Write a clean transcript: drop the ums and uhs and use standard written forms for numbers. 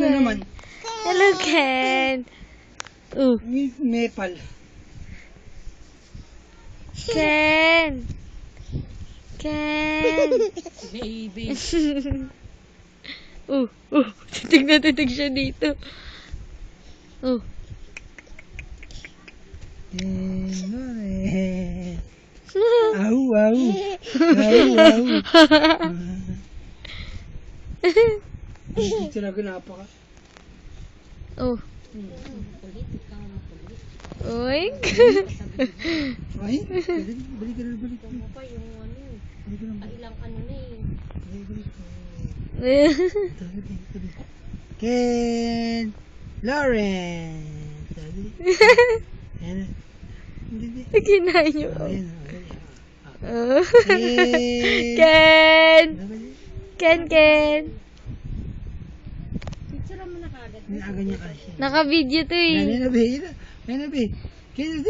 na naman. Hello, Ken. Nepal. Ken. Ken. Baby. Titig na titig siya dito. Au, au. Au, au. Hindi talaga napaka. Kulit, ikaw makulit. Uy. Ay, balik ka na, balik ka Ikaw na. mo pa yung ano. Balik ka na, Ilang ano na eh. balik ka na. Ken! Lauren! Sabi. Ayan. Hindi. Kinain niyo. Ayan. Ken. Ken. Picture mo na kagad. Naaga niya kasi. Naka-video to eh. Ayan na, be. Ayan na, be. Ken,